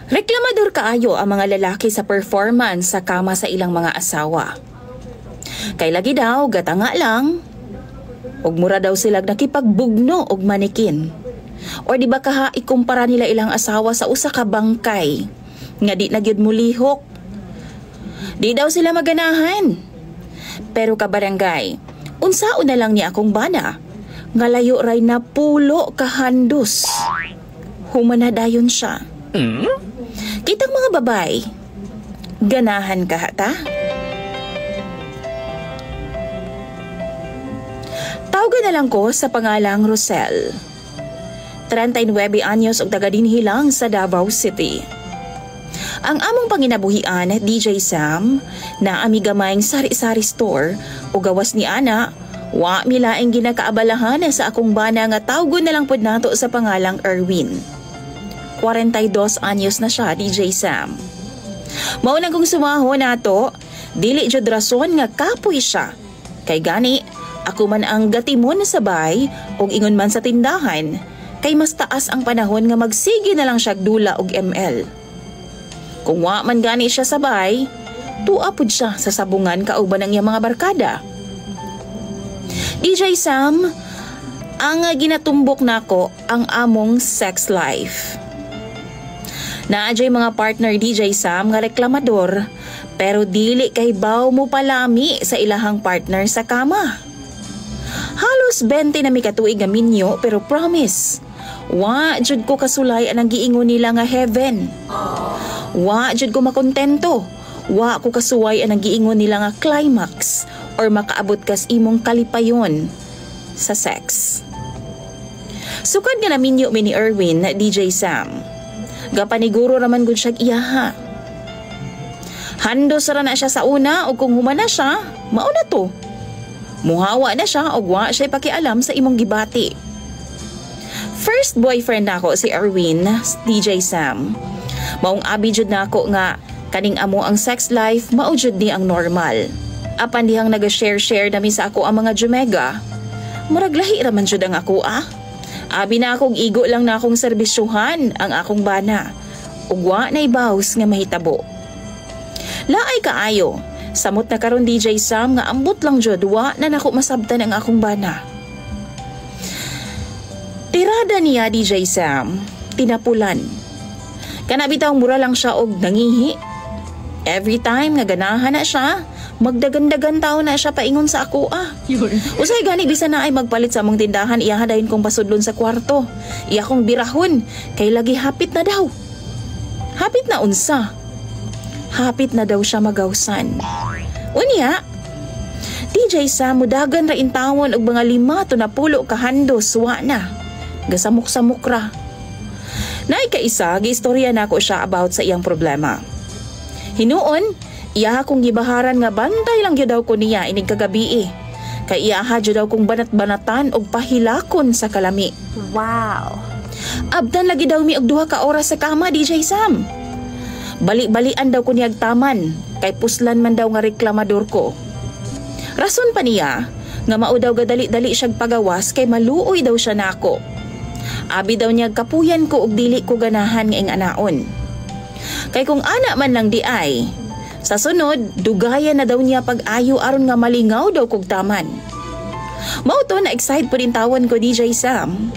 Reklamador kaayo ang mga lalaki sa performance sa kama sa ilang mga asawa. Kay lagi daw gatanga lang ug mura daw sila nakipagbugno og manikin. Or di ba kaha ikumpara nila ilang asawa sa usa ka bangkay nga di na gyud mulihok. Di daw sila maganahan. Pero kabarangay, unsaon na lang ni akong bana nga layo ray na pulo kahandos. Humanadayon siya. Kitang mga babay, ganahan ka hata? Tawagan na lang ko sa pangalang Rosel. 39 anyos og taga dinhi lang sa Davao City. Ang among panginabuhian, DJ Sam, na amigamayng sari-sari store o gawas ni Ana, wa milaing ginakaabalahan sa akong bana nga tawgon na lang pod nato sa pangalang Erwin. 42 anyos na siya, DJ Sam. Maunang kong sumaho nato, dili jud rason nga kapoy siya. Kay gani, ako man ang gatimon sa bay og ingon man sa tindahan, kay mas taas ang panahon nga magsige na lang siya dula og ML. Kung wa man gani siya sabay, tuwa pud siya sa sabungan kauban ng iyang mga barkada. DJ Sam, ang ginatumbok nako ang among sex life. Naadjay mga partner DJ Sam nga reklamador, pero dili kay baw mo palami sa ilahang partner sa kama. Halos 20 na mi katuig nga minyo, pero promise, wa jud ko kasulay anang giingon nila nga heaven. Wa jud ko makontento. Wa ko kasuway anang giingon nila nga climax or makaabot kas imong kalipayon sa sex. Sukad nga naminyo mi ni Erwin na DJ Sam. Gapaniguro raman gud siya iyaha. Hando sara na siya sa una o kung humana siya, mao na to. Muhawa na siya og wa siya pakialam sa imong gibati. First boyfriend nako si Erwin, DJ Sam. Maong abi jud nako nga kaning amo ang sex life mao jud ni ang normal. Apan dihang naga-share nami sa ako ang mga jumega. Murag lahi raman jud ang ako Abi na akong igo lang na akong serbisyuhan ang akong bana. Ugwa na ibaws nga mahitabo. Laay kaayo, samot na karon DJ Sam nga ambot lang jud wa na nako masabtan ang akong bana. Tirada niya DJ Sam, tinapulan. Kanabitaw mura lang siya og nangihi. Every time nga ganahan na siya, magdagan-dagan tao na siya paingon sa ako Usay gani bisan na ay magpalit sa among tindahan, iya dayon kong pasudlon sa kwarto. Iya kong birahon, kay lagi hapit na daw. Hapit na unsa? Hapit na daw siya magawsan. Unya, DJ Sam, mudagan ra intawon og mga 5 to na pulo kahandos wa na. Gasamok-samok ra. Naay kaisa, giistorya na ako siya about sa iyang problema. Hinuon, iya akong gibaharan nga bantay lang gyud daw ko niya inig kagabi Kay iya jud daw kong banat-banatan og pahilakon sa kalami. Wow. Abdan lagi daw mi og 2 ka oras sa kama, DJ Sam. Bali-balian daw ko niyag taman, kay puslan man daw nga reklamador ko. Rason pa niya nga mao daw gadali-dali siyag pagawas kay maluoy daw siya nako. Abi daw niyag kapuyan ko og dili ko ganahan nga ing anaon. Kay kung ana man lang di ay, sa sunod, dugayan na daw niya pag-ayo aron nga malingaw daw kog taman. Mao to na excite po din tawon ko DJ Sam.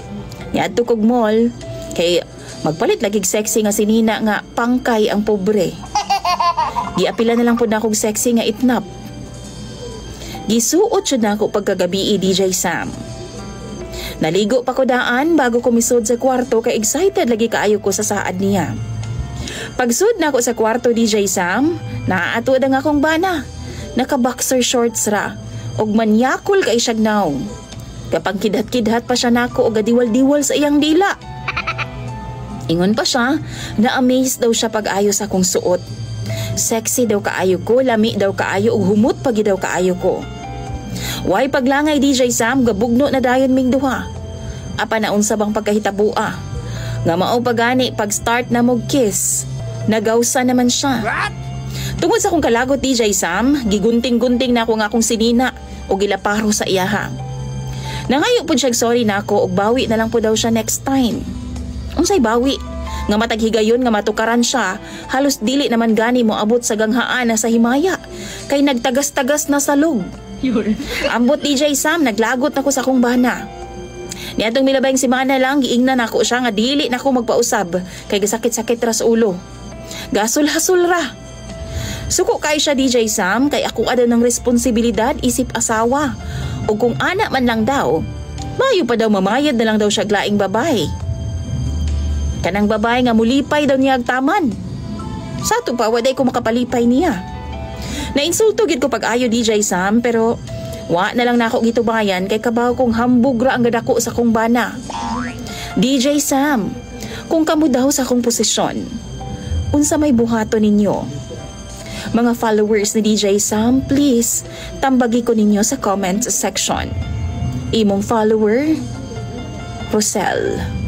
Niadto kog mall, kay magpalit lagig sexy nga sinina nga pangkay ang pobre. Giapila na lang po na kog sexy nga itnap. Gisuot siya na ako pagkagabi DJ Sam. Naligo pa ko daan bago kumisod sa kwarto kay excited lagi kaayo ko sa saad niya. Pagsud na ako sa kwarto DJ Sam, naatuod ang akong bana. Naka-boxer shorts ra, og manyakol kay siyag naong. Kapag kidhat-kidhat pa siya nako og gadiwal-diwal sa iyang dila. Ingon pa siya, na-amaze daw siya pag-ayo sa akong suot. Sexy daw kaayo ko, lami daw kaayo ug humot pagi daw kaayo ko. Way paglangay DJ Sam, gabugno na dayon ming duha. Apa na unsa bang pagkahitabua? Nga mao pagani pag-start na mog kiss, nagawsa naman siya. Tungod sa akong kalagot DJ Sam, gigunting-gunting na ako nga akong sinina o gilaparo sa iyaha. Nangayo po siya sorry na ako og bawi na lang po daw siya next time. Unsay bawi? Nga mataghigayon nga matukaran siya, halos dili naman gani mo abot sa ganghaan na sa himaya. Kay nagtagas-tagas na sa log. Ambot DJ Sam, naglagot na ko sa akong bana. Niadtong milabayng semana lang, giingnan nako siya nga dili nako magpausab. Kay gasakit-sakit ra sa ulo. Gasol-hasol ra. Suko kay siya DJ Sam, kay ako ada ng responsibilidad isip asawa. O kung ana man lang daw, mayo pa daw mamayad na lang daw siya glaing babae. Kanang babae nga mulipay daw niya agtaman. Sa to pa, waday ko makapalipay niya. Nainsulto gid ko pag-ayo DJ Sam, pero wa na lang nako gitubayan kay kabaw kong hambog ra ang gadako sa kong bana. DJ Sam, kung kamo daw sa akong posisyon, unsa may buhaton ninyo? Mga followers ni DJ Sam, please, tambagi ko ninyo sa comment section. Imong follower, Rosel.